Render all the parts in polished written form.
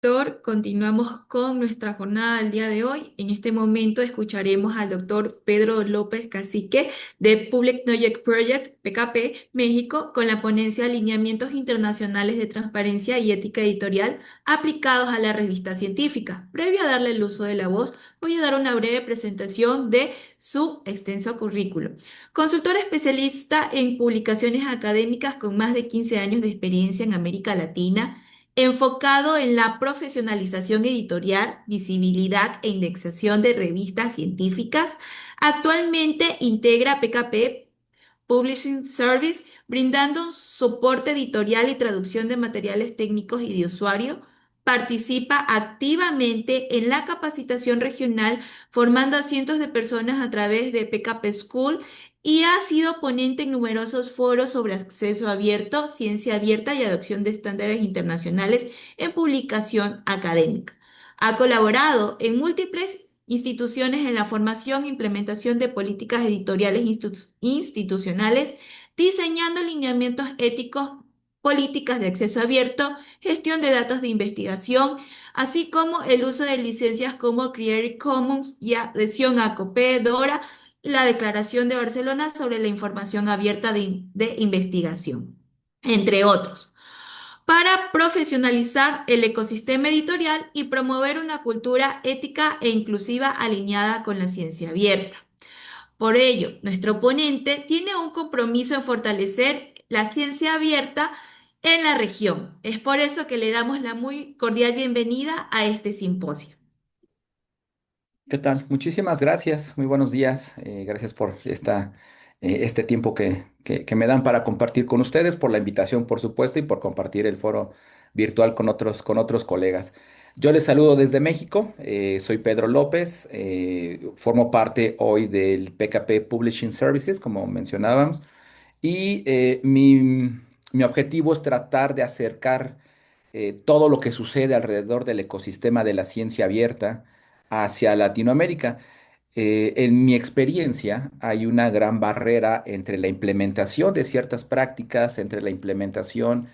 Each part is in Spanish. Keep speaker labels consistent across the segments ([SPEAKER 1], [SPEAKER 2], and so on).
[SPEAKER 1] Doctor, continuamos con nuestra jornada del día de hoy. En este momento escucharemos al doctor Pedro López Cacique de Public Knowledge Project, PKP, México, con la ponencia Alineamientos Internacionales de Transparencia y Ética Editorial aplicados a la revista científica. Previo a darle el uso de la voz, voy a dar una breve presentación de su extenso currículo. Consultor especialista en publicaciones académicas con más de 15 años de experiencia en América Latina, enfocado en la profesionalización editorial, visibilidad e indexación de revistas científicas. Actualmente integra PKP Publishing Service, brindando un soporte editorial y traducción de materiales técnicos y de usuario. Participa activamente en la capacitación regional, formando a cientos de personas a través de PKP School y ha sido ponente en numerosos foros sobre acceso abierto, ciencia abierta y adopción de estándares internacionales en publicación académica. Ha colaborado en múltiples instituciones en la formación e implementación de políticas editoriales institucionales, diseñando lineamientos éticos, políticas de acceso abierto, gestión de datos de investigación, así como el uso de licencias como Creative Commons y adhesión a COPE, DORA, la Declaración de Barcelona sobre la información abierta de investigación, entre otros, para profesionalizar el ecosistema editorial y promover una cultura ética e inclusiva alineada con la ciencia abierta. Por ello, nuestro ponente tiene un compromiso en fortalecer la ciencia abierta en la región. Es por eso que le damos la muy cordial bienvenida a este simposio.
[SPEAKER 2] ¿Qué tal? Muchísimas gracias. Muy buenos días. Gracias por este tiempo que me dan para compartir con ustedes, por la invitación, por supuesto, y por compartir el foro virtual con otros colegas. Yo les saludo desde México. Soy Pedro López. Formo parte hoy del PKP Publishing Services, como mencionábamos. Y mi objetivo es tratar de acercar todo lo que sucede alrededor del ecosistema de la ciencia abierta hacia Latinoamérica. En mi experiencia, hay una gran barrera entre la implementación de ciertas prácticas, entre la implementación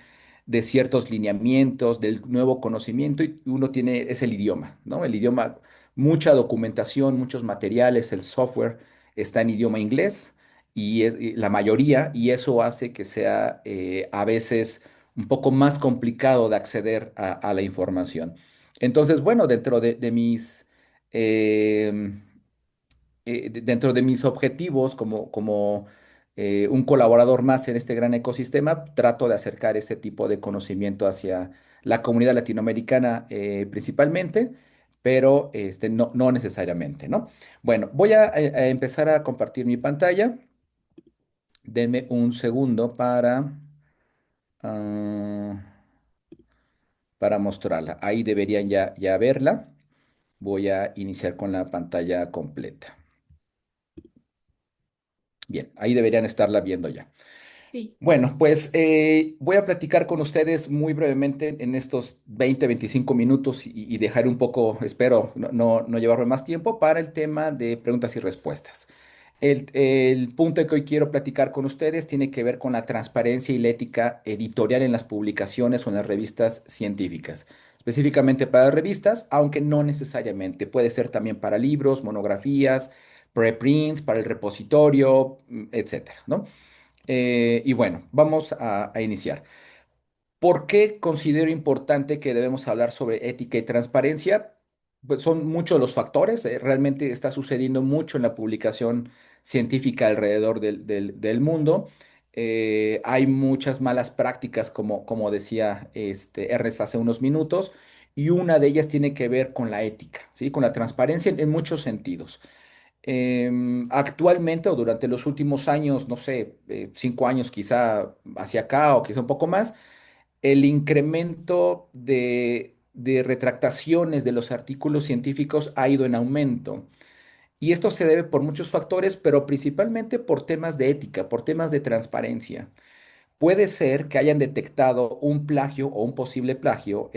[SPEAKER 2] de ciertos lineamientos, del nuevo conocimiento, y uno tiene, es el idioma, ¿no? El idioma, mucha documentación, muchos materiales, el software está en idioma inglés y la mayoría, y eso hace que sea a veces un poco más complicado de acceder a la información. Entonces, bueno, em, dentro de mis objetivos como un colaborador más en este gran ecosistema, trato de acercar ese tipo de conocimiento hacia la comunidad latinoamericana principalmente, pero no necesariamente, ¿no? Bueno, voy a empezar a compartir mi pantalla. Denme un segundo ah, para mostrarla. Ahí deberían ya verla. Voy a iniciar con la pantalla completa. Bien, ahí deberían estarla viendo ya.
[SPEAKER 1] Sí.
[SPEAKER 2] Bueno, pues voy a platicar con ustedes muy brevemente en estos 20, 25 minutos y dejar un poco, espero no llevarme más tiempo para el tema de preguntas y respuestas. El punto que hoy quiero platicar con ustedes tiene que ver con la transparencia y la ética editorial en las publicaciones o en las revistas científicas. Específicamente para revistas, aunque no necesariamente. Puede ser también para libros, monografías, preprints, para el repositorio, etcétera, ¿no? Y bueno, vamos a iniciar. ¿Por qué considero importante que debemos hablar sobre ética y transparencia? Pues son muchos los factores. Realmente está sucediendo mucho en la publicación científica alrededor del mundo. Hay muchas malas prácticas, como decía Ernest hace unos minutos, y una de ellas tiene que ver con la ética, ¿sí? Con la transparencia en muchos sentidos. Actualmente o durante los últimos años, no sé, 5 años quizá hacia acá o quizá un poco más, el incremento de retractaciones de los artículos científicos ha ido en aumento. Y esto se debe por muchos factores, pero principalmente por temas de ética, por temas de transparencia. Puede ser que hayan detectado un plagio o un posible plagio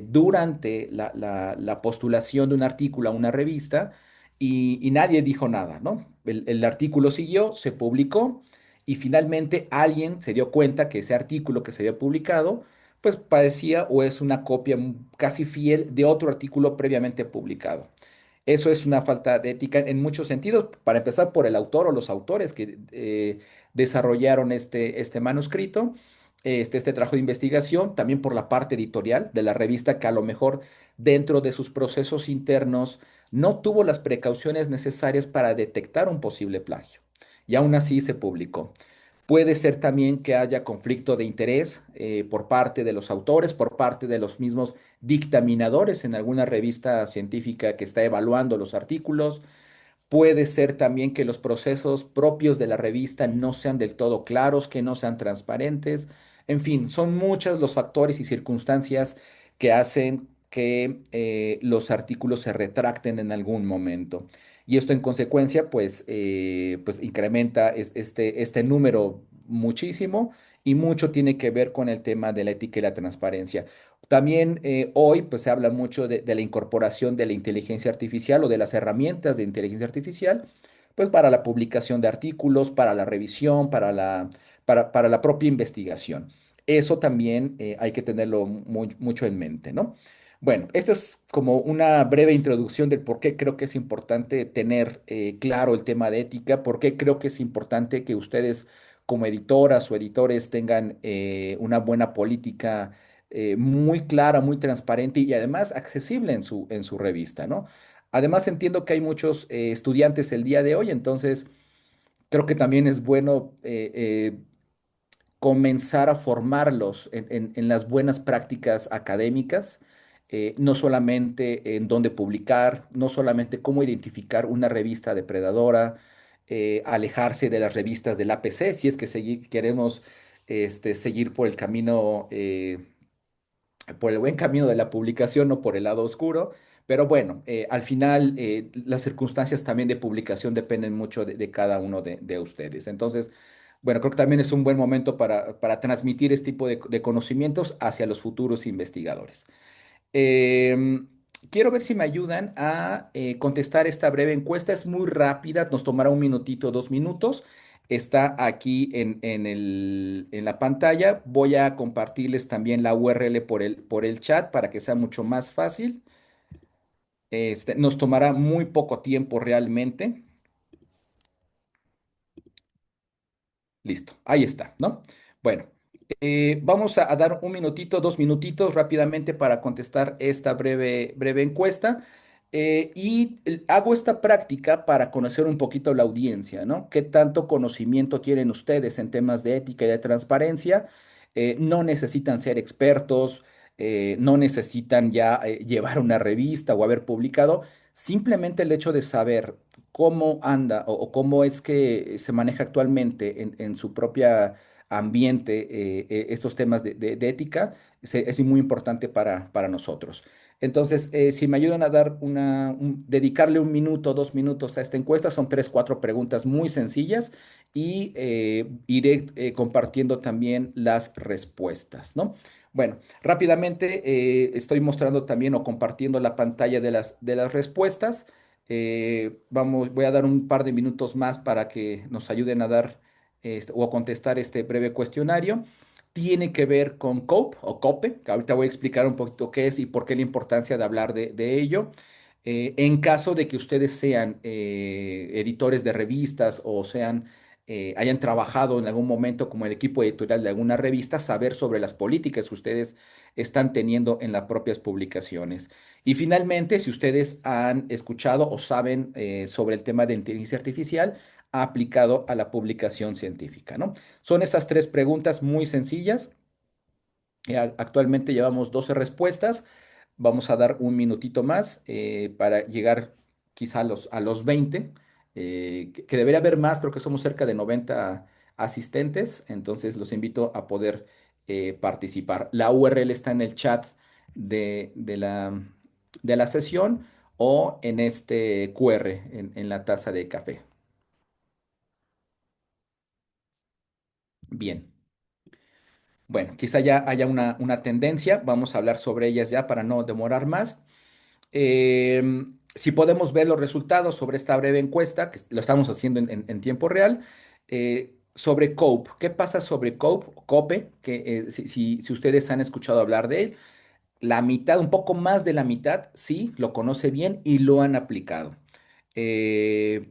[SPEAKER 2] durante la postulación de un artículo a una revista y nadie dijo nada, ¿no? El artículo siguió, se publicó y finalmente alguien se dio cuenta que ese artículo que se había publicado pues parecía o es una copia casi fiel de otro artículo previamente publicado. Eso es una falta de ética en muchos sentidos, para empezar por el autor o los autores que desarrollaron este manuscrito, este trabajo de investigación, también por la parte editorial de la revista que a lo mejor dentro de sus procesos internos no tuvo las precauciones necesarias para detectar un posible plagio. Y aún así se publicó. Puede ser también que haya conflicto de interés por parte de los autores, por parte de los mismos dictaminadores en alguna revista científica que está evaluando los artículos. Puede ser también que los procesos propios de la revista no sean del todo claros, que no sean transparentes. En fin, son muchos los factores y circunstancias que hacen que los artículos se retracten en algún momento. Y esto en consecuencia, pues incrementa este número muchísimo y mucho tiene que ver con el tema de la ética y la transparencia. También hoy pues se habla mucho de la incorporación de la inteligencia artificial o de las herramientas de inteligencia artificial, pues para la publicación de artículos, para la revisión, para la propia investigación. Eso también hay que tenerlo mucho en mente, ¿no? Bueno, esta es como una breve introducción del por qué creo que es importante tener claro el tema de ética, por qué creo que es importante que ustedes como editoras o editores tengan una buena política muy clara, muy transparente y además accesible en su revista, ¿no? Además entiendo que hay muchos estudiantes el día de hoy, entonces creo que también es bueno comenzar a formarlos en las buenas prácticas académicas, no solamente en dónde publicar, no solamente cómo identificar una revista depredadora, alejarse de las revistas del APC, si es que queremos seguir por el camino por el buen camino de la publicación, no por el lado oscuro. Pero bueno, al final las circunstancias también de publicación dependen mucho de cada uno de ustedes. Entonces, bueno, creo que también es un buen momento para transmitir este tipo de conocimientos hacia los futuros investigadores. Em, Quiero ver si me ayudan a contestar esta breve encuesta. Es muy rápida, nos tomará un minutito, 2 minutos. Está aquí en la pantalla. Voy a compartirles también la URL por el chat para que sea mucho más fácil. Nos tomará muy poco tiempo realmente. Listo, ahí está, ¿no? Bueno, vamos a dar un minutito, 2 minutitos rápidamente para contestar esta breve encuesta. Hago esta práctica para conocer un poquito la audiencia, ¿no? ¿Qué tanto conocimiento tienen ustedes en temas de ética y de transparencia? No necesitan ser expertos, no necesitan ya llevar una revista o haber publicado. Simplemente el hecho de saber cómo anda o cómo es que se maneja actualmente en su propia ambiente estos temas de ética es muy importante para nosotros. Entonces, si me ayudan a dar dedicarle 1 minuto, 2 minutos a esta encuesta, son 3, 4 preguntas muy sencillas y iré compartiendo también las respuestas, ¿no? Bueno, rápidamente estoy mostrando también o compartiendo la pantalla de las respuestas. Voy a dar un par de minutos más para que nos ayuden a dar o a contestar este breve cuestionario. Tiene que ver con COPE o COPE, que ahorita voy a explicar un poquito qué es y por qué la importancia de hablar de ello. En caso de que ustedes sean editores de revistas o hayan trabajado en algún momento como el equipo editorial de alguna revista, saber sobre las políticas que ustedes están teniendo en las propias publicaciones. Y finalmente, si ustedes han escuchado o saben sobre el tema de inteligencia artificial aplicado a la publicación científica, ¿no? Son estas 3 preguntas muy sencillas. Actualmente llevamos 12 respuestas. Vamos a dar un minutito más para llegar quizá a los 20, que debería haber más, creo que somos cerca de 90 asistentes, entonces los invito a poder participar. La URL está en el chat de, de la, de la sesión o en este QR en la taza de café. Bien. Bueno, quizá ya haya una tendencia, vamos a hablar sobre ellas ya para no demorar más. Si podemos ver los resultados sobre esta breve encuesta, que lo estamos haciendo en tiempo real, sobre COPE. ¿Qué pasa sobre COPE? COPE, que si ustedes han escuchado hablar de él, la mitad, un poco más de la mitad, sí, lo conoce bien y lo han aplicado. Eh,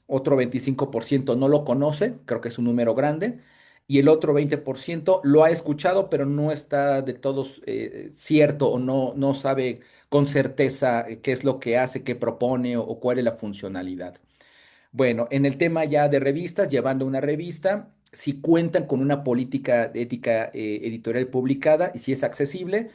[SPEAKER 2] otro 25% no lo conoce, creo que es un número grande, y el otro 20% lo ha escuchado, pero no está de todo cierto o no sabe con certeza qué es lo que hace, qué propone o cuál es la funcionalidad. Bueno, en el tema ya de revistas, llevando una revista, si cuentan con una política de ética editorial publicada y si es accesible,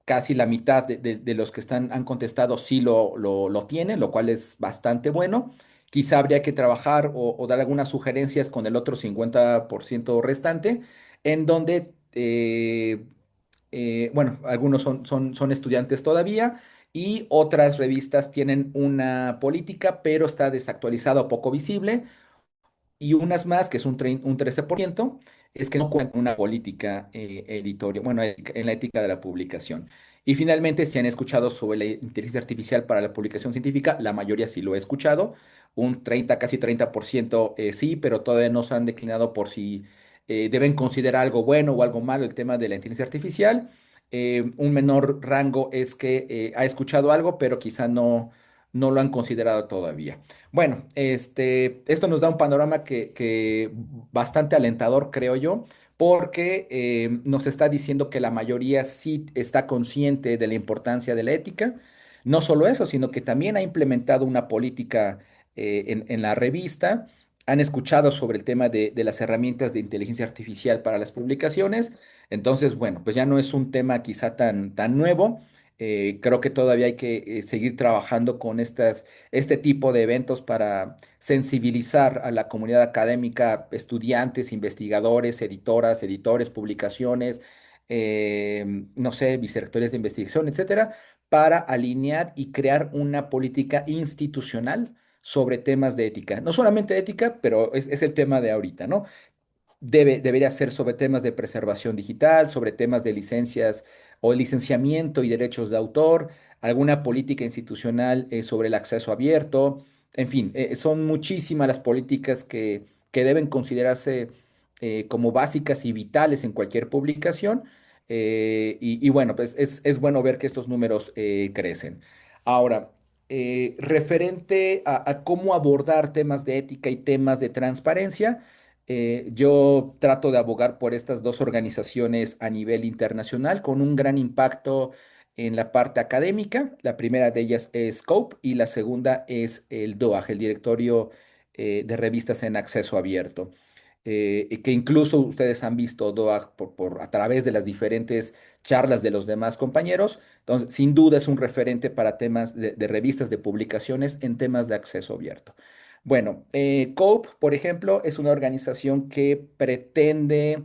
[SPEAKER 2] casi la mitad de los que han contestado sí lo tienen, lo cual es bastante bueno. Quizá habría que trabajar o dar algunas sugerencias con el otro 50% restante, en donde, bueno, algunos son estudiantes todavía y otras revistas tienen una política, pero está desactualizada o poco visible y unas más, que es un 13%, es que no cuentan con una política editorial, bueno, en la ética de la publicación. Y finalmente, si han escuchado sobre la inteligencia artificial para la publicación científica, la mayoría sí lo he escuchado, un 30, casi 30% sí, pero todavía no se han declinado por si deben considerar algo bueno o algo malo el tema de la inteligencia artificial. Un menor rango es que ha escuchado algo, pero quizá no lo han considerado todavía. Bueno, esto nos da un panorama que bastante alentador, creo yo, porque nos está diciendo que la mayoría sí está consciente de la importancia de la ética. No solo eso, sino que también ha implementado una política en la revista. Han escuchado sobre el tema de las herramientas de inteligencia artificial para las publicaciones. Entonces, bueno, pues ya no es un tema quizá tan nuevo. Creo que todavía hay que seguir trabajando con este tipo de eventos para sensibilizar a la comunidad académica, estudiantes, investigadores, editoras, editores, publicaciones, no sé, vicerrectores de investigación, etcétera, para alinear y crear una política institucional sobre temas de ética. No solamente ética, pero es el tema de ahorita, ¿no? Debería ser sobre temas de preservación digital, sobre temas de licencias o licenciamiento y derechos de autor, alguna política institucional sobre el acceso abierto, en fin, son muchísimas las políticas que deben considerarse como básicas y vitales en cualquier publicación. Y bueno, pues es bueno ver que estos números crecen. Ahora, referente a cómo abordar temas de ética y temas de transparencia, yo trato de abogar por estas dos organizaciones a nivel internacional con un gran impacto en la parte académica. La primera de ellas es Scope y la segunda es el DOAJ, el Directorio de Revistas en Acceso Abierto, y que incluso ustedes han visto DOAJ a través de las diferentes charlas de los demás compañeros. Entonces, sin duda es un referente para temas de revistas, de publicaciones en temas de acceso abierto. Bueno, COPE, por ejemplo, es una organización que pretende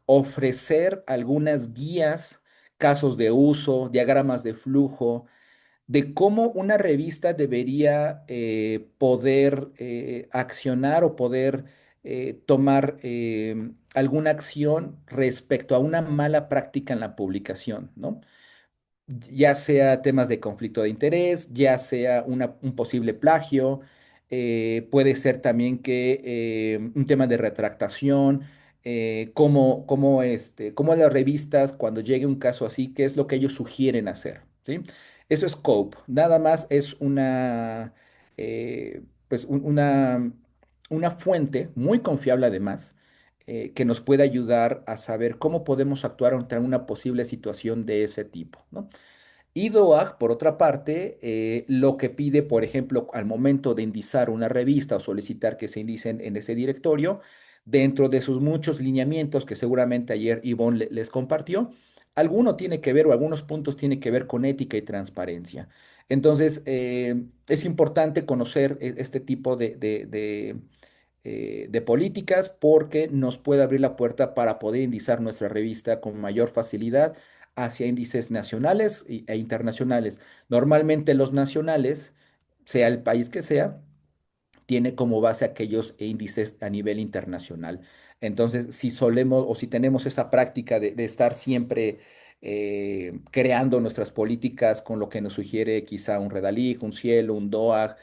[SPEAKER 2] ofrecer algunas guías, casos de uso, diagramas de flujo, de cómo una revista debería poder accionar o poder tomar alguna acción respecto a una mala práctica en la publicación, ¿no? Ya sea temas de conflicto de interés, ya sea un posible plagio, puede ser también que un tema de retractación, cómo las revistas, cuando llegue un caso así, qué es lo que ellos sugieren hacer, ¿sí? Eso es COPE, nada más es pues una fuente muy confiable además, que nos puede ayudar a saber cómo podemos actuar ante una posible situación de ese tipo, ¿no? Y DOAJ, por otra parte, lo que pide, por ejemplo, al momento de indizar una revista o solicitar que se indicen en ese directorio, dentro de sus muchos lineamientos que seguramente ayer Ivonne les compartió, alguno tiene que ver o algunos puntos tiene que ver con ética y transparencia. Entonces, es importante conocer este tipo de políticas porque nos puede abrir la puerta para poder indizar nuestra revista con mayor facilidad hacia índices nacionales e internacionales. Normalmente los nacionales, sea el país que sea, tiene como base aquellos índices a nivel internacional. Entonces, si solemos o si tenemos esa práctica de estar siempre creando nuestras políticas con lo que nos sugiere quizá un Redalig, un Cielo, un DOAG,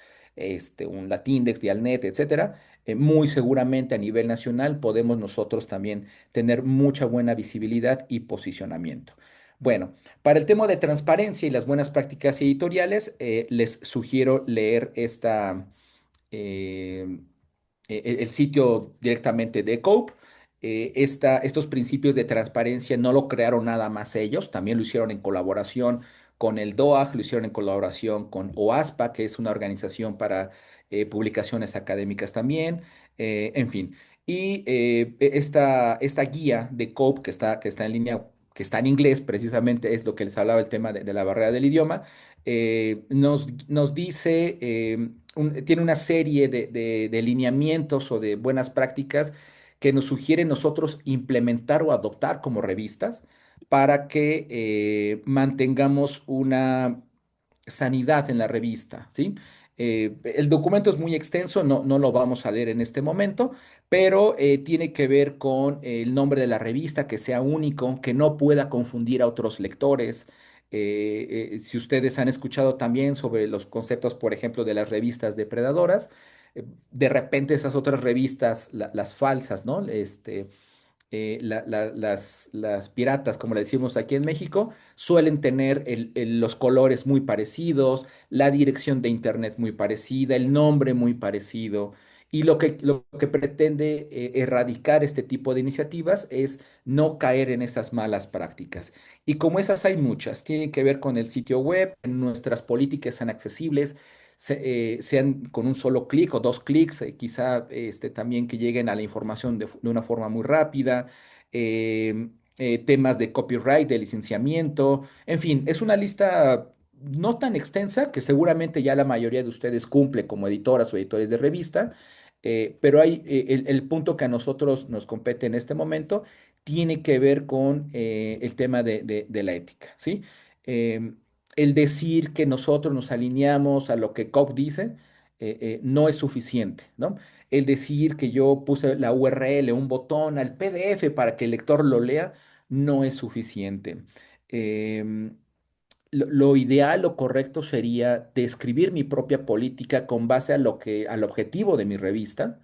[SPEAKER 2] un Latindex, Dialnet, etcétera, muy seguramente a nivel nacional podemos nosotros también tener mucha buena visibilidad y posicionamiento. Bueno, para el tema de transparencia y las buenas prácticas editoriales, les sugiero leer eh, el sitio directamente de COPE. Estos principios de transparencia no lo crearon nada más ellos, también lo hicieron en colaboración con el DOAJ, lo hicieron en colaboración con OASPA, que es una organización para publicaciones académicas también, en fin. Y esta guía de COPE que está en línea, que está en inglés precisamente, es lo que les hablaba el tema de la barrera del idioma, nos dice tiene una serie de lineamientos o de buenas prácticas que nos sugieren nosotros implementar o adoptar como revistas para que mantengamos una sanidad en la revista, ¿sí? El documento es muy extenso, no lo vamos a leer en este momento, pero tiene que ver con el nombre de la revista, que sea único, que no pueda confundir a otros lectores. Si ustedes han escuchado también sobre los conceptos, por ejemplo, de las revistas depredadoras, de repente esas otras revistas, las falsas, ¿no? Las piratas, como le decimos aquí en México, suelen tener los colores muy parecidos, la dirección de internet muy parecida, el nombre muy parecido. Y lo que pretende erradicar este tipo de iniciativas es no caer en esas malas prácticas. Y como esas hay muchas, tienen que ver con el sitio web, nuestras políticas sean accesibles, sean con un solo clic o dos clics, quizá también que lleguen a la información de una forma muy rápida, temas de copyright, de licenciamiento, en fin, es una lista no tan extensa que seguramente ya la mayoría de ustedes cumple como editoras o editores de revista, pero hay el punto que a nosotros nos compete en este momento tiene que ver con el tema de la ética, ¿sí? Em, el decir que nosotros nos alineamos a lo que COP dice no es suficiente, ¿no? El decir que yo puse la URL, un botón al PDF para que el lector lo lea, no es suficiente. Em, lo ideal, lo correcto sería describir mi propia política con base al objetivo de mi revista,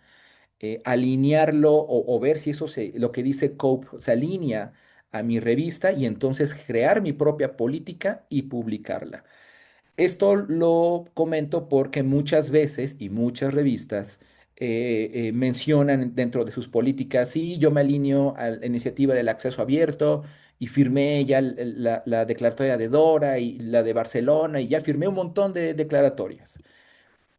[SPEAKER 2] alinearlo o ver si lo que dice COPE se alinea a mi revista y entonces crear mi propia política y publicarla. Esto lo comento porque muchas veces y muchas revistas mencionan dentro de sus políticas, sí, yo me alineo a la iniciativa del acceso abierto y firmé ya la declaratoria de Dora y la de Barcelona y ya firmé un montón de declaratorias,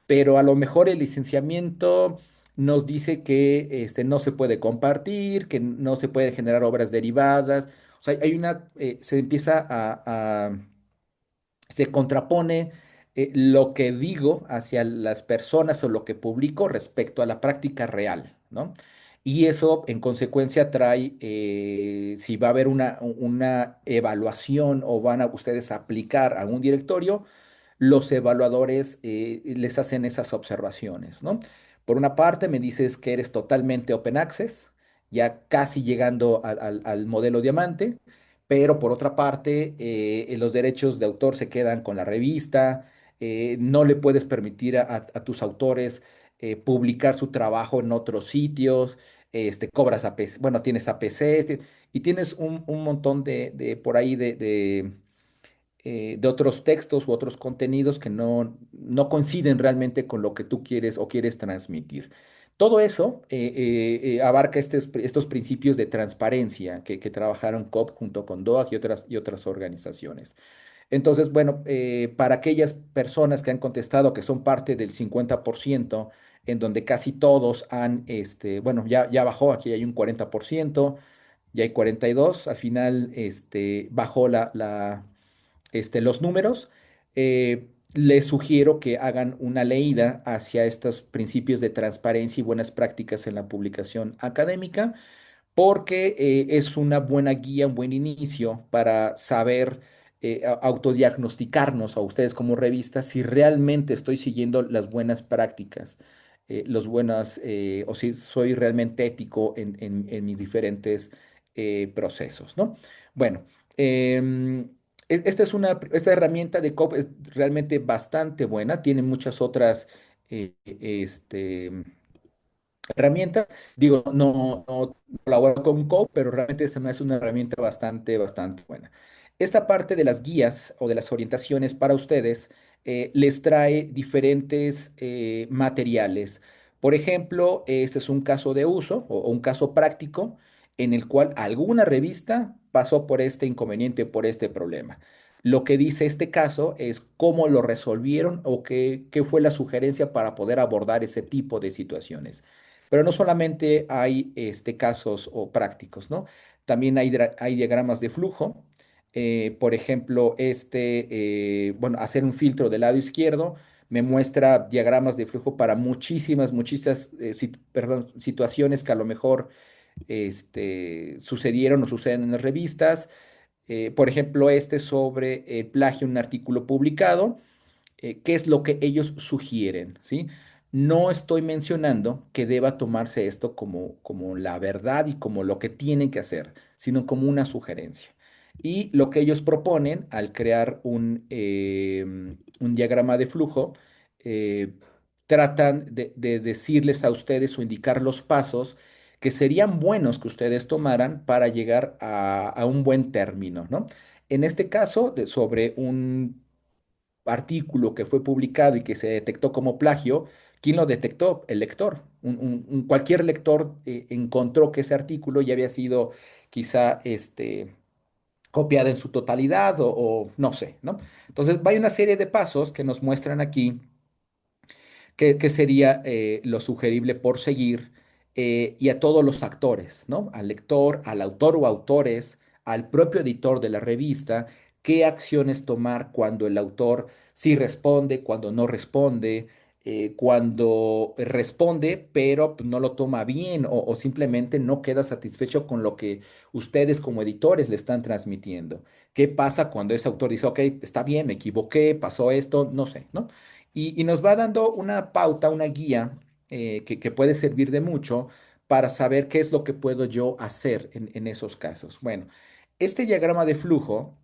[SPEAKER 2] pero a lo mejor el licenciamiento nos dice que no se puede compartir, que no se puede generar obras derivadas. O sea, se empieza se contrapone lo que digo hacia las personas o lo que publico respecto a la práctica real, ¿no? Y eso en consecuencia trae, si va a haber una evaluación o van a ustedes a aplicar a un directorio, los evaluadores les hacen esas observaciones, ¿no? Por una parte, me dices que eres totalmente open access, ya casi llegando al modelo diamante, pero por otra parte, los derechos de autor se quedan con la revista, no le puedes permitir a tus autores publicar su trabajo en otros sitios, cobras APC, bueno, tienes APCs, y tienes un montón por ahí de otros textos u otros contenidos que no coinciden realmente con lo que tú quieres o quieres transmitir. Todo eso abarca estos principios de transparencia que trabajaron COP junto con DOAG y otras organizaciones. Entonces, bueno, para aquellas personas que han contestado que son parte del 50%, en donde casi todos bueno, ya bajó, aquí hay un 40%, ya hay 42%, al final bajó los números. Les sugiero que hagan una leída hacia estos principios de transparencia y buenas prácticas en la publicación académica, porque es una buena guía, un buen inicio para saber autodiagnosticarnos a ustedes como revista si realmente estoy siguiendo las buenas prácticas, o si soy realmente ético en mis diferentes procesos, ¿no? Bueno, em, esta herramienta de COP es realmente bastante buena, tiene muchas otras. herramientas. Digo, no colaboro con Code, pero realmente se me hace una herramienta bastante buena. Esta parte de las guías o de las orientaciones para ustedes les trae diferentes materiales. Por ejemplo, este es un caso de uso o un caso práctico en el cual alguna revista pasó por este inconveniente, por este problema. Lo que dice este caso es cómo lo resolvieron o qué fue la sugerencia para poder abordar ese tipo de situaciones. Pero no solamente hay casos o prácticos, ¿no? También hay diagramas de flujo. Por ejemplo, bueno, hacer un filtro del lado izquierdo me muestra diagramas de flujo para muchísimas perdón, situaciones que a lo mejor sucedieron o suceden en las revistas. Por ejemplo, sobre el plagio en un artículo publicado, qué es lo que ellos sugieren, ¿sí? No estoy mencionando que deba tomarse esto como la verdad y como lo que tienen que hacer, sino como una sugerencia. Y lo que ellos proponen al crear un diagrama de flujo, eh, tratan de decirles a ustedes o indicar los pasos que serían buenos que ustedes tomaran para llegar a un buen término, ¿no? En este caso, sobre un artículo que fue publicado y que se detectó como plagio, ¿quién lo detectó? El lector. Cualquier lector encontró que ese artículo ya había sido quizá copiado en su totalidad o no sé, ¿no? Entonces, hay una serie de pasos que nos muestran aquí que sería lo sugerible por seguir y a todos los actores, ¿no? Al lector, al autor o autores, al propio editor de la revista, qué acciones tomar cuando el autor sí responde, cuando no responde, cuando responde, pero pues, no lo toma bien o simplemente no queda satisfecho con lo que ustedes como editores le están transmitiendo. ¿Qué pasa cuando ese autor dice, ok, está bien, me equivoqué, pasó esto, no sé, ¿no? Y nos va dando una pauta, una guía que puede servir de mucho para saber qué es lo que puedo yo hacer en esos casos. Bueno, este diagrama de flujo,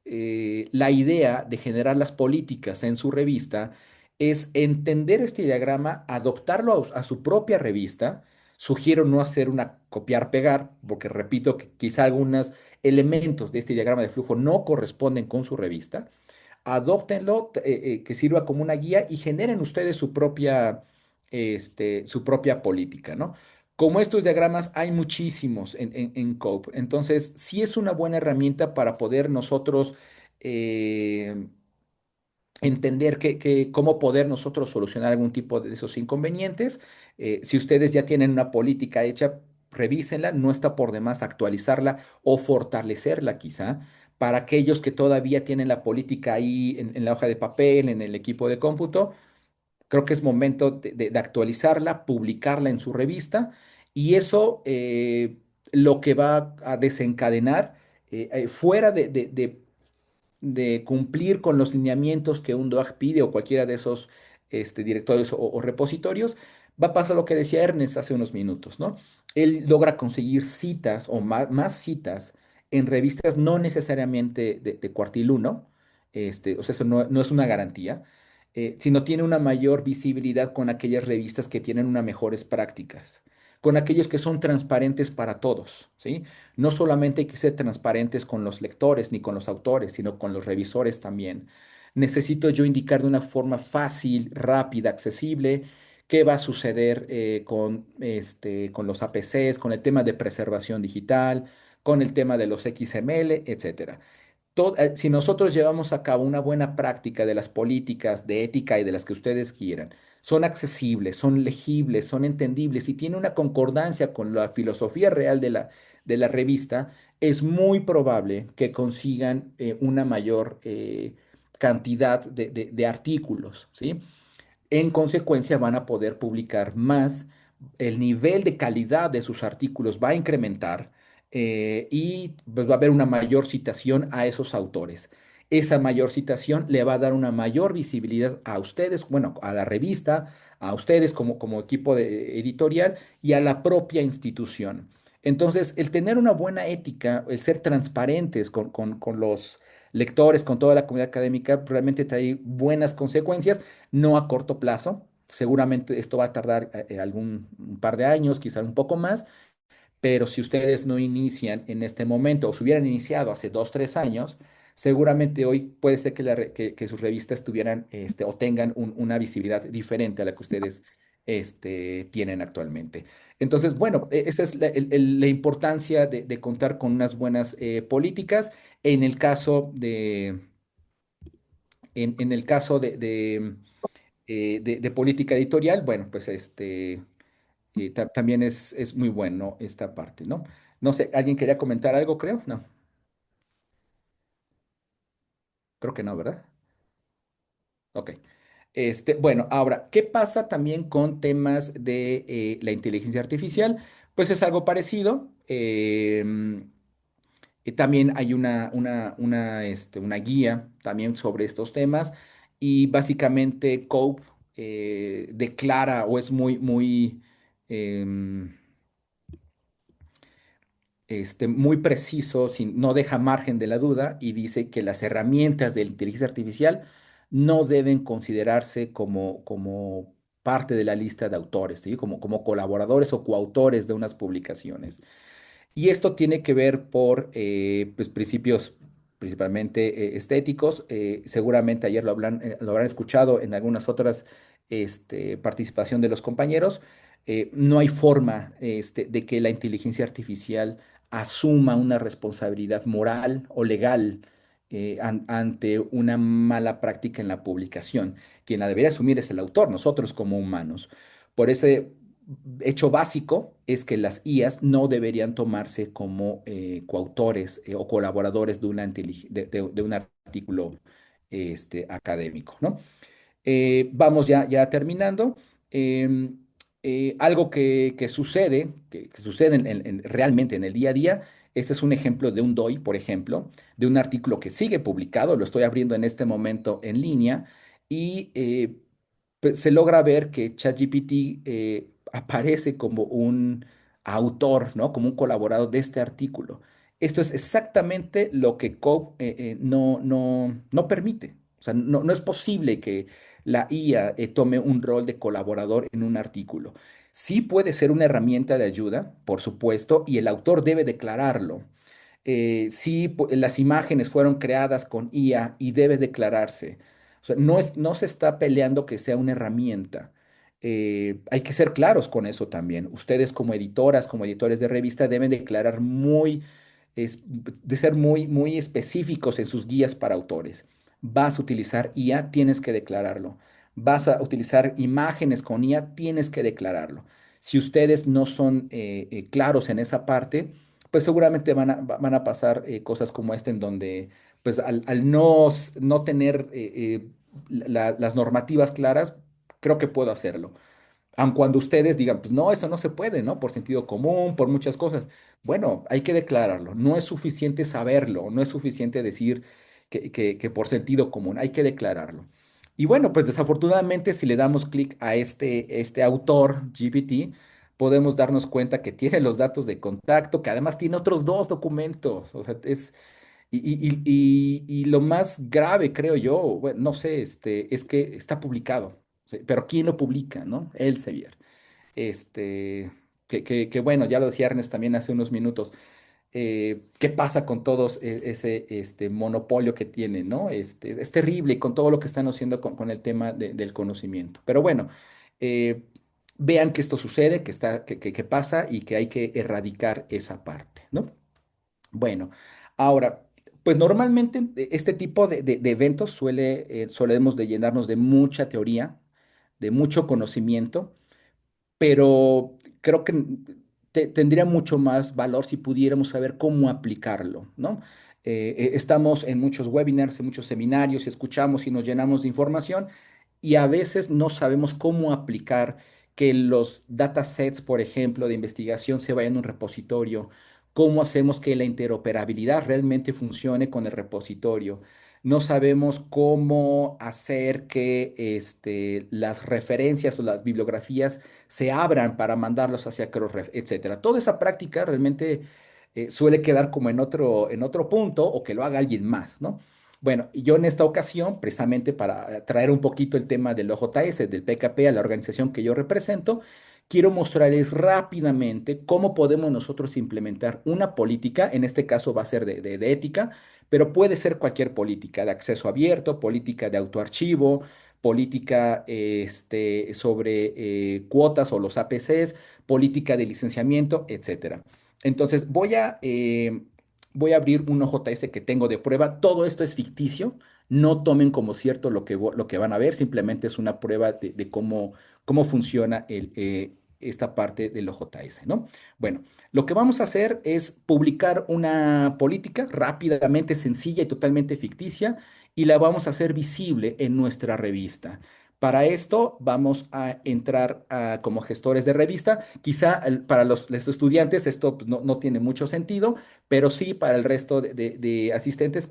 [SPEAKER 2] la idea de generar las políticas en su revista es entender este diagrama, adoptarlo a su propia revista. Sugiero no hacer una copiar-pegar, porque repito que quizá algunos elementos de este diagrama de flujo no corresponden con su revista. Adóptenlo, que sirva como una guía y generen ustedes su propia política, ¿no? Como estos diagramas hay muchísimos en COPE, entonces sí es una buena herramienta para poder nosotros eh, entender cómo poder nosotros solucionar algún tipo de esos inconvenientes. Si ustedes ya tienen una política hecha, revísenla, no está por demás actualizarla o fortalecerla quizá. Para aquellos que todavía tienen la política ahí en la hoja de papel, en el equipo de cómputo, creo que es momento de actualizarla, publicarla en su revista y eso lo que va a desencadenar fuera de cumplir con los lineamientos que un DOAG pide o cualquiera de esos directorios o repositorios, va a pasar lo que decía Ernest hace unos minutos, ¿no? Él logra conseguir citas o más citas en revistas no necesariamente de cuartil uno, o sea, eso no es una garantía, sino tiene una mayor visibilidad con aquellas revistas que tienen unas mejores prácticas, con aquellos que son transparentes para todos, ¿sí? No solamente hay que ser transparentes con los lectores ni con los autores, sino con los revisores también. Necesito yo indicar de una forma fácil, rápida, accesible, qué va a suceder con los APCs, con el tema de preservación digital, con el tema de los XML, etcétera. Si nosotros llevamos a cabo una buena práctica de las políticas de ética y de las que ustedes quieran, son accesibles, son legibles, son entendibles y tiene una concordancia con la filosofía real de la revista, es muy probable que consigan una mayor cantidad de artículos, ¿sí? En consecuencia, van a poder publicar más, el nivel de calidad de sus artículos va a incrementar y pues, va a haber una mayor citación a esos autores. Esa mayor citación le va a dar una mayor visibilidad a ustedes, bueno, a la revista, a ustedes como equipo editorial y a la propia institución. Entonces, el tener una buena ética, el ser transparentes con los lectores, con toda la comunidad académica, realmente trae buenas consecuencias, no a corto plazo. Seguramente esto va a tardar algún un par de años, quizá un poco más, pero si ustedes no inician en este momento o se hubieran iniciado hace 2, 3 años, seguramente hoy puede ser que, que sus revistas tuvieran o tengan una visibilidad diferente a la que ustedes tienen actualmente. Entonces, bueno, esa es la importancia de contar con unas buenas políticas. En el caso en el caso de política editorial, bueno, pues también es muy bueno esta parte, ¿no? No sé, ¿alguien quería comentar algo, creo? No, creo que no, ¿verdad? Ok. Bueno, ahora, ¿qué pasa también con temas de la inteligencia artificial? Pues es algo parecido. También hay una guía también sobre estos temas y básicamente COPE declara o es muy, em, muy preciso, no deja margen de la duda y dice que las herramientas de la inteligencia artificial no deben considerarse como parte de la lista de autores, ¿sí? Como colaboradores o coautores de unas publicaciones. Y esto tiene que ver por pues, principios principalmente estéticos. Seguramente ayer lo habrán escuchado en algunas otras participación de los compañeros. No hay forma de que la inteligencia artificial asuma una responsabilidad moral o legal ante una mala práctica en la publicación. Quien la debería asumir es el autor, nosotros como humanos. Por ese hecho básico es que las IAs no deberían tomarse como coautores o colaboradores de un artículo académico, ¿no? Vamos ya terminando. Em, Algo que sucede, que sucede realmente en el día a día, este es un ejemplo de un DOI, por ejemplo, de un artículo que sigue publicado, lo estoy abriendo en este momento en línea, y pues, se logra ver que ChatGPT aparece como un autor, ¿no? Como un colaborador de este artículo. Esto es exactamente lo que Cope no permite. O sea, no es posible que la IA tome un rol de colaborador en un artículo. Sí puede ser una herramienta de ayuda, por supuesto, y el autor debe declararlo. Sí, las imágenes fueron creadas con IA y debe declararse. O sea, no se está peleando que sea una herramienta. Hay que ser claros con eso también. Ustedes como editoras, como editores de revista, deben declarar de ser muy específicos en sus guías para autores. Vas a utilizar IA, tienes que declararlo. Vas a utilizar imágenes con IA, tienes que declararlo. Si ustedes no son claros en esa parte, pues seguramente van a pasar cosas como esta en donde, pues al no tener las normativas claras, creo que puedo hacerlo. Aun cuando ustedes digan, pues no, esto no se puede, ¿no? Por sentido común, por muchas cosas. Bueno, hay que declararlo. No es suficiente saberlo, no es suficiente decir que por sentido común, hay que declararlo. Y bueno, pues desafortunadamente si le damos clic a este autor, GPT, podemos darnos cuenta que tiene los datos de contacto, que además tiene otros dos documentos. O sea, y lo más grave, creo yo, bueno, no sé, es que está publicado. Sí, pero ¿quién lo publica, no? Elsevier. Este, que bueno, ya lo decía Ernest también hace unos minutos. ¿Qué pasa con todos ese monopolio que tienen, ¿no? Es terrible con todo lo que están haciendo con el tema del conocimiento. Pero bueno, eh, vean que esto sucede, que pasa y que hay que erradicar esa parte, ¿no? Bueno, ahora, pues normalmente este tipo de eventos solemos de llenarnos de mucha teoría, de mucho conocimiento, pero creo que tendría mucho más valor si pudiéramos saber cómo aplicarlo, ¿no? Estamos en muchos webinars, en muchos seminarios, escuchamos y nos llenamos de información y a veces no sabemos cómo aplicar que los datasets, por ejemplo, de investigación se vayan a un repositorio, cómo hacemos que la interoperabilidad realmente funcione con el repositorio. No sabemos cómo hacer que las referencias o las bibliografías se abran para mandarlos hacia Crossref, etcétera. Toda esa práctica realmente suele quedar como en otro punto o que lo haga alguien más, ¿no? Bueno, y yo en esta ocasión, precisamente para traer un poquito el tema del OJS, del PKP a la organización que yo represento, quiero mostrarles rápidamente cómo podemos nosotros implementar una política, en este caso va a ser de ética, pero puede ser cualquier política de acceso abierto, política de autoarchivo, política sobre cuotas o los APCs, política de licenciamiento, etcétera. Entonces, voy a abrir un OJS que tengo de prueba. Todo esto es ficticio. No tomen como cierto lo que van a ver. Simplemente es una prueba de cómo funciona esta parte del OJS, ¿no? Bueno, lo que vamos a hacer es publicar una política rápidamente sencilla y totalmente ficticia y la vamos a hacer visible en nuestra revista. Para esto vamos a entrar como gestores de revista. Quizá para los estudiantes esto pues, no tiene mucho sentido, pero sí para el resto de asistentes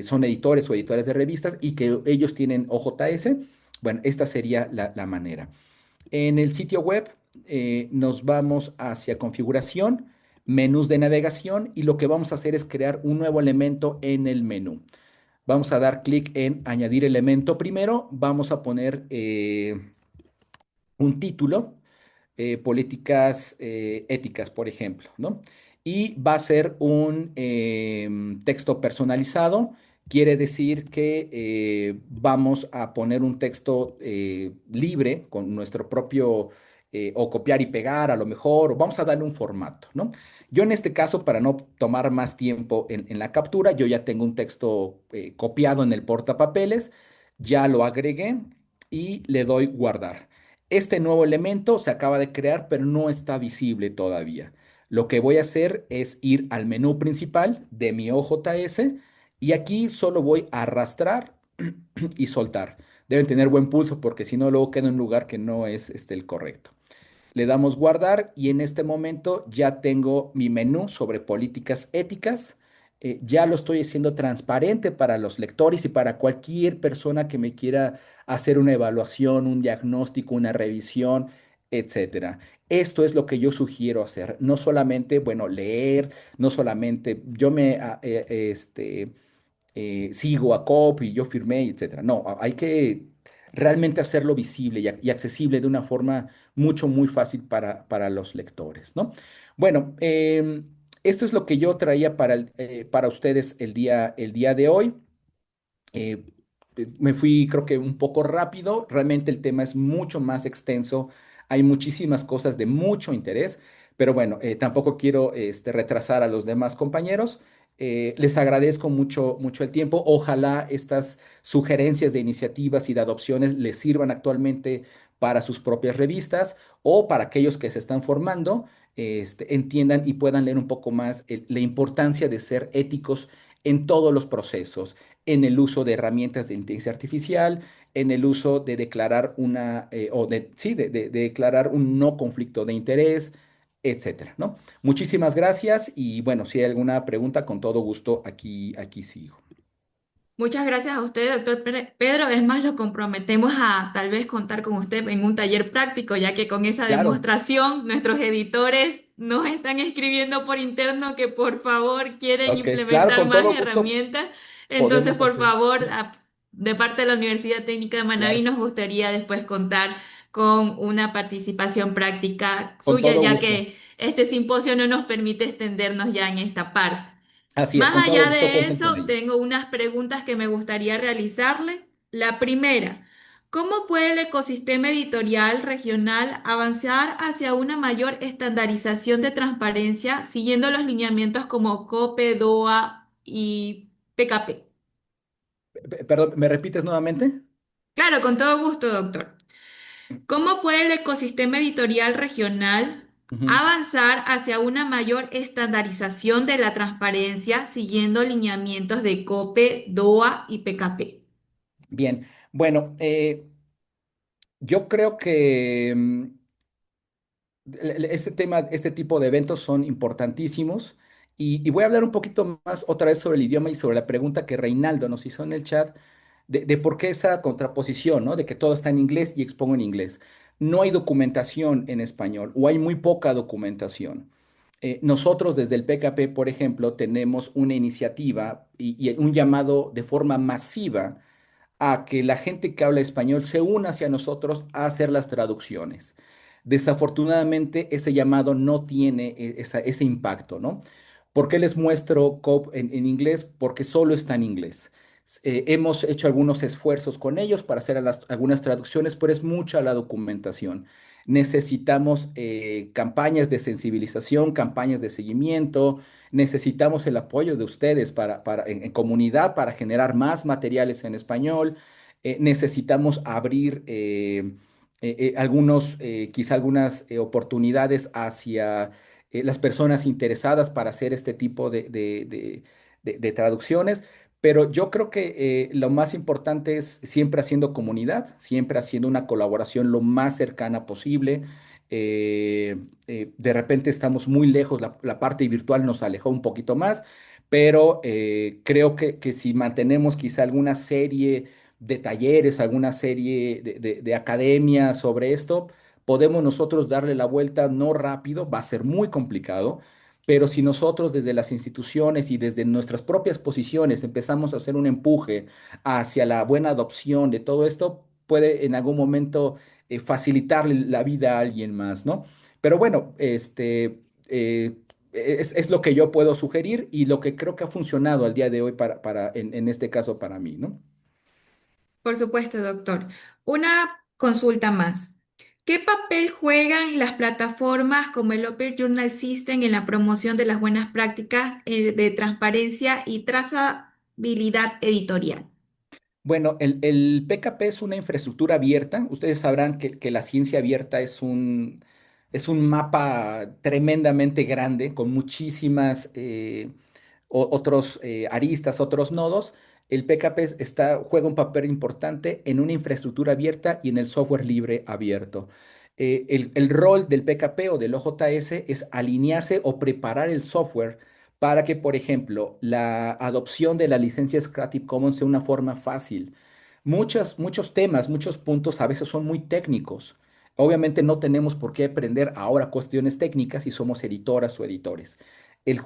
[SPEAKER 2] son editores o editores de revistas y que ellos tienen OJS. Bueno, esta sería la manera. En el sitio web nos vamos hacia configuración, menús de navegación y lo que vamos a hacer es crear un nuevo elemento en el menú. Vamos a dar clic en añadir elemento primero, vamos a poner un título políticas éticas, por ejemplo, ¿no? Y va a ser un texto personalizado. Quiere decir que vamos a poner un texto libre con nuestro propio, o copiar y pegar a lo mejor, o vamos a darle un formato, ¿no? Yo en este caso, para no tomar más tiempo en la captura, yo ya tengo un texto copiado en el portapapeles, ya lo agregué y le doy guardar. Este nuevo elemento se acaba de crear, pero no está visible todavía. Lo que voy a hacer es ir al menú principal de mi OJS y aquí solo voy a arrastrar y soltar. Deben tener buen pulso porque si no, luego queda en un lugar que no es el correcto. Le damos guardar y en este momento ya tengo mi menú sobre políticas éticas. Ya lo estoy haciendo transparente para los lectores y para cualquier persona que me quiera hacer una evaluación, un diagnóstico, una revisión, etcétera. Esto es lo que yo sugiero hacer. No solamente, bueno, leer, no solamente sigo a COP y yo firmé, etcétera. No, hay que realmente hacerlo visible y accesible de una forma muy fácil para los lectores, ¿no? Bueno, esto es lo que yo traía para ustedes el día de hoy. Eh, Me fui, creo que un poco rápido. Realmente el tema es mucho más extenso. Hay muchísimas cosas de mucho interés, pero bueno, tampoco quiero retrasar a los demás compañeros. Les agradezco mucho el tiempo. Ojalá estas sugerencias de iniciativas y de adopciones les sirvan actualmente para sus propias revistas o para aquellos que se están formando, entiendan y puedan leer un poco más la importancia de ser éticos en todos los procesos en el uso de herramientas de inteligencia artificial, en el uso de declarar sí, de declarar un no conflicto de interés, etcétera, ¿no? Muchísimas gracias y bueno, si hay alguna pregunta, con todo gusto aquí sigo.
[SPEAKER 1] Muchas gracias a usted, doctor Pedro. Es más, lo comprometemos a tal vez contar con usted en un taller práctico, ya que con esa
[SPEAKER 2] Claro,
[SPEAKER 1] demostración nuestros editores nos están escribiendo por interno que por favor quieren
[SPEAKER 2] ok, claro,
[SPEAKER 1] implementar
[SPEAKER 2] con
[SPEAKER 1] más
[SPEAKER 2] todo gusto
[SPEAKER 1] herramientas. Entonces,
[SPEAKER 2] podemos
[SPEAKER 1] por
[SPEAKER 2] hacer,
[SPEAKER 1] favor, de parte de la Universidad Técnica de Manabí
[SPEAKER 2] claro,
[SPEAKER 1] nos gustaría después contar con una participación práctica
[SPEAKER 2] con
[SPEAKER 1] suya,
[SPEAKER 2] todo
[SPEAKER 1] ya
[SPEAKER 2] gusto.
[SPEAKER 1] que este simposio no nos permite extendernos ya en esta parte.
[SPEAKER 2] Así es,
[SPEAKER 1] Más
[SPEAKER 2] con todo
[SPEAKER 1] allá
[SPEAKER 2] gusto
[SPEAKER 1] de
[SPEAKER 2] cuenten con
[SPEAKER 1] eso,
[SPEAKER 2] ello.
[SPEAKER 1] tengo unas preguntas que me gustaría realizarle. La primera, ¿cómo puede el ecosistema editorial regional avanzar hacia una mayor estandarización de transparencia siguiendo los lineamientos como COPE, DOA y PKP?
[SPEAKER 2] Perdón, ¿me repites nuevamente?
[SPEAKER 1] Claro, con todo gusto, doctor. ¿Cómo puede el ecosistema editorial regional
[SPEAKER 2] Ujú.
[SPEAKER 1] avanzar hacia una mayor estandarización de la transparencia siguiendo lineamientos de COPE, DOA y PKP?
[SPEAKER 2] Bien, bueno, yo creo que este tema, este tipo de eventos son importantísimos y voy a hablar un poquito más otra vez sobre el idioma y sobre la pregunta que Reinaldo nos hizo en el chat de por qué esa contraposición, ¿no? De que todo está en inglés y expongo en inglés. No hay documentación en español o hay muy poca documentación. nosotros desde el PKP, por ejemplo, tenemos una iniciativa y un llamado de forma masiva a que la gente que habla español se una hacia nosotros a hacer las traducciones. Desafortunadamente, ese llamado no tiene ese impacto, ¿no? ¿Por qué les muestro COP en inglés? Porque solo está en inglés. Hemos hecho algunos esfuerzos con ellos para hacer algunas traducciones, pero es mucha la documentación. Necesitamos campañas de sensibilización, campañas de seguimiento, necesitamos el apoyo de ustedes en comunidad para generar más materiales en español. Necesitamos abrir quizá algunas oportunidades hacia las personas interesadas para hacer este tipo de traducciones. Pero yo creo que lo más importante es siempre haciendo comunidad, siempre haciendo una colaboración lo más cercana posible. De repente estamos muy lejos, la parte virtual nos alejó un poquito más, pero creo que si mantenemos quizá alguna serie de talleres, alguna serie de academias sobre esto, podemos nosotros darle la vuelta, no rápido, va a ser muy complicado, pero si nosotros desde las instituciones y desde nuestras propias posiciones empezamos a hacer un empuje hacia la buena adopción de todo esto, puede en algún momento facilitarle la vida a alguien más, ¿no? Pero bueno, es lo que yo puedo sugerir y lo que creo que ha funcionado al día de hoy en este caso para mí, ¿no?
[SPEAKER 1] Por supuesto, doctor. Una consulta más. ¿Qué papel juegan las plataformas como el Open Journal System en la promoción de las buenas prácticas de transparencia y trazabilidad editorial?
[SPEAKER 2] Bueno, el PKP es una infraestructura abierta. Ustedes sabrán que la ciencia abierta es un mapa tremendamente grande con muchísimas otros aristas, otros nodos. El PKP juega un papel importante en una infraestructura abierta y en el software libre abierto. El rol del PKP o del OJS es alinearse o preparar el software para que, por ejemplo, la adopción de la licencia Creative Commons sea una forma fácil. Muchos temas, muchos puntos a veces son muy técnicos. Obviamente no tenemos por qué aprender ahora cuestiones técnicas si somos editoras o editores. El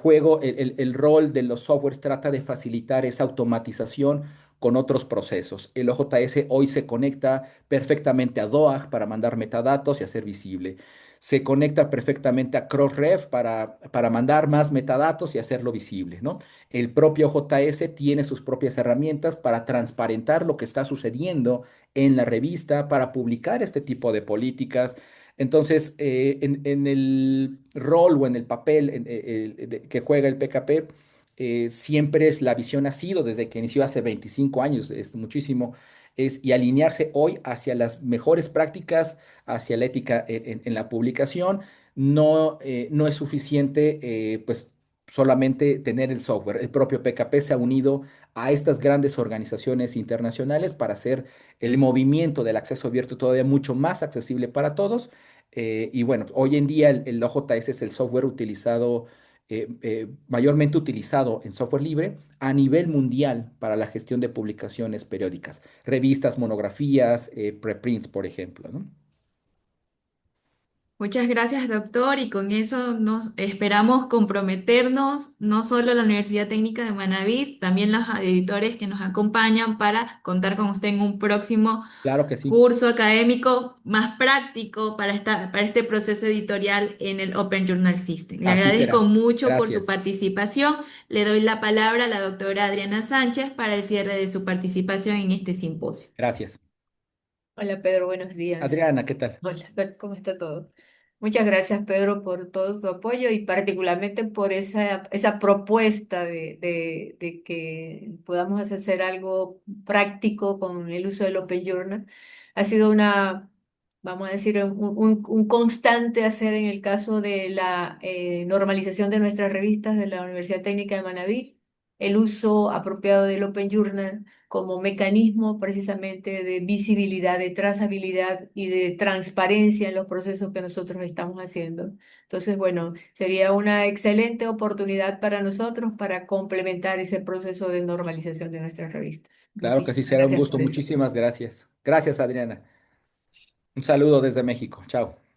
[SPEAKER 2] rol de los softwares trata de facilitar esa automatización con otros procesos. El OJS hoy se conecta perfectamente a DOAG para mandar metadatos y hacer visible. Se conecta perfectamente a Crossref para mandar más metadatos y hacerlo visible, ¿no? El propio JS tiene sus propias herramientas para transparentar lo que está sucediendo en la revista, para publicar este tipo de políticas. Entonces, en el rol o en el papel que juega el PKP, siempre es la visión ha sido desde que inició hace 25 años, es muchísimo, y alinearse hoy hacia las mejores prácticas, hacia la ética en la publicación. No es suficiente, pues solamente tener el software. El propio PKP se ha unido a estas grandes organizaciones internacionales para hacer el movimiento del acceso abierto todavía mucho más accesible para todos. Y bueno, hoy en día el OJS es el software mayormente utilizado en software libre a nivel mundial para la gestión de publicaciones periódicas, revistas, monografías, preprints, por ejemplo, ¿no?
[SPEAKER 1] Muchas gracias, doctor, y con eso nos esperamos comprometernos, no solo la Universidad Técnica de Manabí, también los editores que nos acompañan para contar con usted en un próximo
[SPEAKER 2] Claro que sí.
[SPEAKER 1] curso académico más práctico para este proceso editorial en el Open Journal System. Le
[SPEAKER 2] Así
[SPEAKER 1] agradezco
[SPEAKER 2] será.
[SPEAKER 1] mucho por su
[SPEAKER 2] Gracias.
[SPEAKER 1] participación. Le doy la palabra a la doctora Adriana Sánchez para el cierre de su participación en este simposio.
[SPEAKER 2] Gracias.
[SPEAKER 3] Hola Pedro, buenos días.
[SPEAKER 2] Adriana, ¿qué tal?
[SPEAKER 3] Hola, ¿cómo está todo? Muchas gracias Pedro por todo tu apoyo y particularmente por esa propuesta de que podamos hacer algo práctico con el uso del Open Journal. Ha sido vamos a decir, un constante hacer en el caso de la normalización de nuestras revistas de la Universidad Técnica de Manabí, el uso apropiado del Open Journal como mecanismo precisamente de visibilidad, de trazabilidad y de transparencia en los procesos que nosotros estamos haciendo. Entonces, bueno, sería una excelente oportunidad para nosotros para complementar ese proceso de normalización de nuestras revistas.
[SPEAKER 2] Claro que sí,
[SPEAKER 3] Muchísimas
[SPEAKER 2] será un
[SPEAKER 3] gracias
[SPEAKER 2] gusto.
[SPEAKER 3] por eso.
[SPEAKER 2] Muchísimas gracias. Gracias, Adriana. Un saludo desde México. Chao.